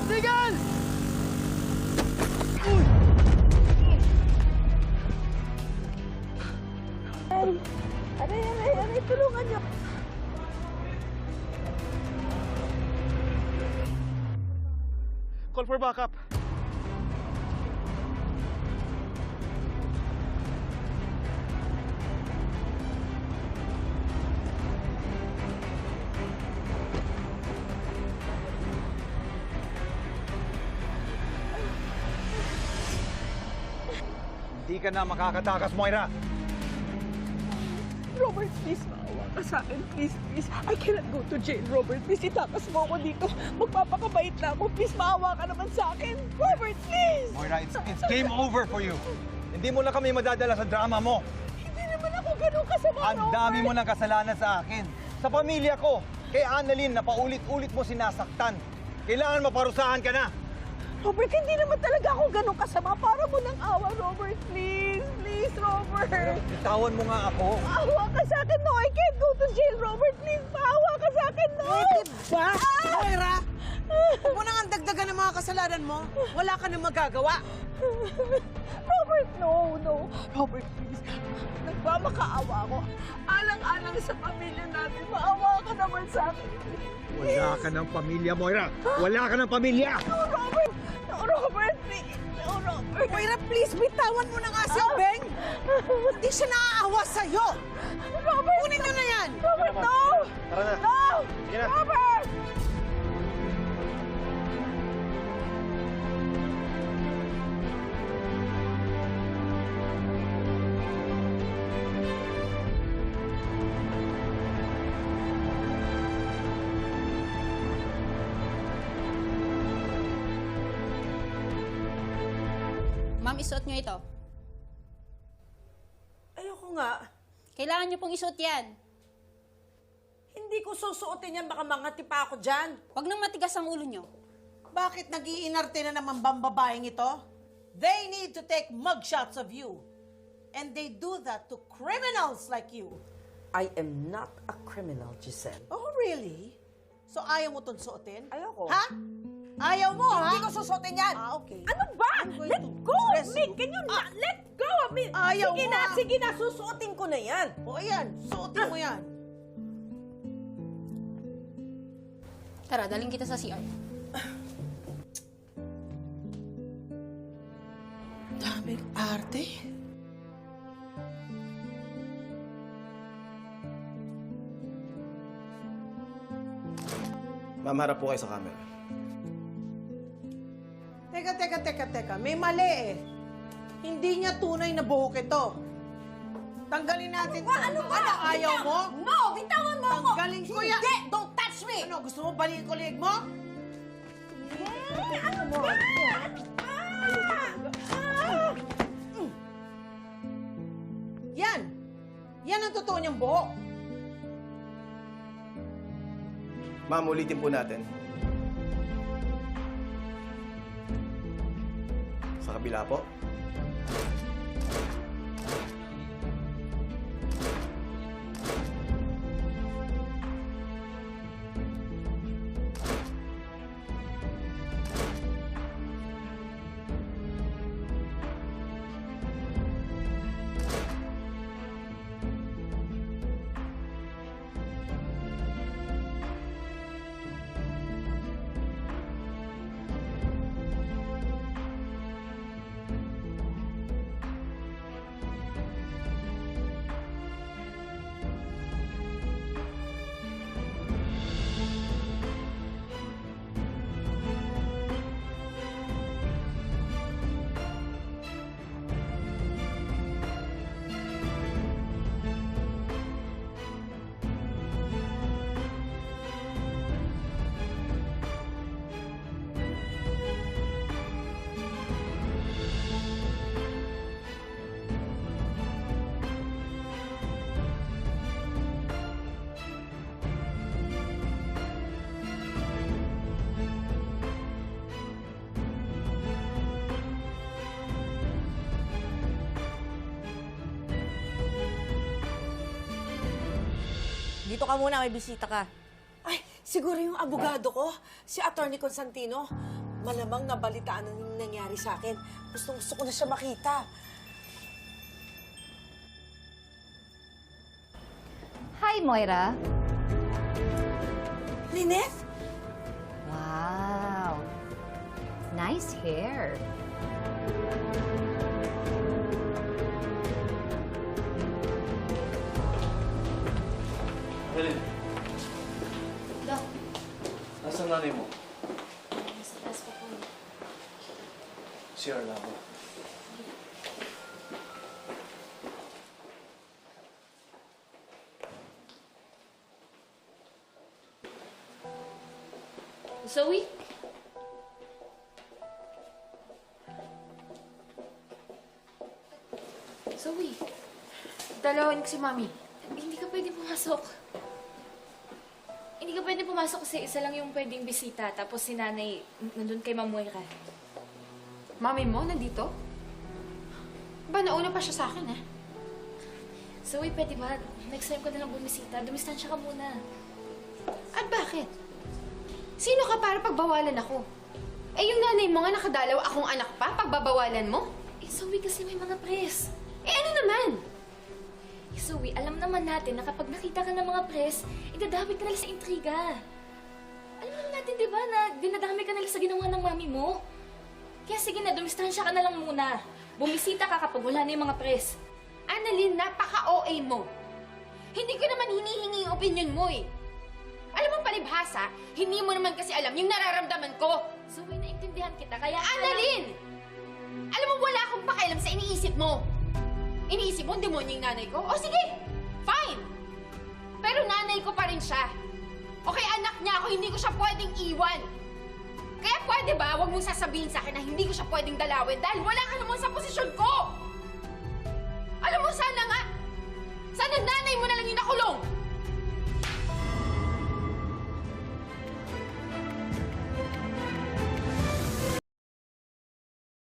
Tigil! Aray, tulungan niyo. Call for backup. Hindi ka na makakatakas, Moira. Robert, please, maawa ka sa akin. Please, please. I cannot go to jail, Robert. Please, itakas mo ako dito. Magpapakabait na ako. Please, maawa ka naman sa akin. Robert, please! Moira, it's game over for you. Hindi mo na kami madadala sa drama mo. Hindi naman ako ganun kasama, Ang Robert. dami mo ng kasalanan sa akin. Sa pamilya ko. Kay Annalyn na paulit-ulit mo sinasaktan. Kailangan maparusahan ka na. Robert, hindi naman talaga ako ganun kasama. Para mo ng awa, Robert. Please, please, Robert. Bitawan mo nga ako. Maawa ka sa akin. No, I can't go to jail, Robert. Please, maawa ka sa akin. No! Diba? Moira, huwag mo nang dagdagan ng mga kasalanan mo. Wala ka nang magagawa. Robert, no, no. Robert, please. Nagmamakaawa ako. Alang-alang sa pamilya natin. Maawa ka naman sa akin. Wala ka ng pamilya, Moira. Wala ka ng pamilya. No, Robert. No, Robert, please. No, Robert. Moira, please, bitawan mo na nga si Obeng. Hindi siya naaawa sa'yo. Robert, Kunin nyo na yan. Robert, no! Tara na. No! Sige na. Robert! Ma'am, isuot nyo ito. Ayoko nga. Kailangan nyo pong isuot yan. Hindi ko susuotin yan. Baka mangati pa ako dyan. Huwag nang matigas ang ulo nyo. Bakit nag-iinarte na naman bambabaeng ito? They need to take mugshots of you. And they do that to criminals like you. I am not a criminal, Giselle. Oh, really? So ayaw mo itong suotin? Ayoko. Ha? Ayaw mo, ha? Hindi ko susuotin yan! Ah, okay. Ano ba? I'm going Let to go of dress me! you. Can you not? Let go of me! Ayaw Sige mo, na, ah. sige na. Susuotin ko na yan. O ayan, suotin mo yan. Tara, daling kita sa CR. Daming arte. Ma'am, harap po kayo sa camera. Teka. May mali eh. Hindi niya tunay na buhok ito. Tanggalin natin to. Ano ayaw mo? No! Bitawan mo ako! Tanggalin ko yan. Hindi! Don't touch me! Ano, gusto mo balikin ko leg mo? Ano ba? Yan. Yan ang totoo niyang buhok. Ma'am, ulitin po natin. Sa kabila po. Dito ka muna, may bisita ka. Ay, siguro yung abogado ko, si Attorney Constantino. Malamang nabalitaan na yung nangyari sa akin. Gusto ko na siya makita. Hi, Moira. Lynette? Wow. Nice hair. Helen, Dok, nasaan nanay mo? sa taas pa po. CR lang ako. Zoe? Zoe, dalawin ko si Mami. Hindi ka pwede pumasok. Hindi ka pwede pumasok kasi isa lang yung pwedeng bisita. Tapos si Nanay, nandun kay Ma'am Moira. Mami mo, nandito? Ba, nauna pa siya sa akin, eh. Zoe, pwede ba? Next time ka na lang bumisita. Dumistansya ka muna. At bakit? Sino ka para pagbawalan ako? Eh, yung nanay mo nga nakadalaw akong anak pa, pagbabawalan mo? Eh, Zoe, kasi may mga press. Eh, ano naman? Eh, Zoe, alam naman natin na kapag nakita ka ng mga press, idadamay ka nila sa intriga. Alam naman natin, di ba, na dinadamay ka nila sa ginawa ng mami mo? Kaya sige na, dumistansya ka na lang muna. Bumisita ka kapag wala na yung mga press. Annalyn, napaka-OA mo. Hindi ko naman hinihingi yung opinion mo, eh. Alam mo, palibhasa, hindi mo naman kasi alam yung nararamdaman ko. Zoe, naintindihan kita, kaya... Annalyn! Alam mo, wala akong pakialam sa iniisip mo. Iniisip mo, demonyo yung nanay ko? O sige, fine. Pero nanay ko pa rin siya. O kaya anak niya ako, hindi ko siya pwedeng iwan. Kaya pwede ba, huwag mong sasabihin sa akin na hindi ko siya pwedeng dalawin dahil wala ka naman sa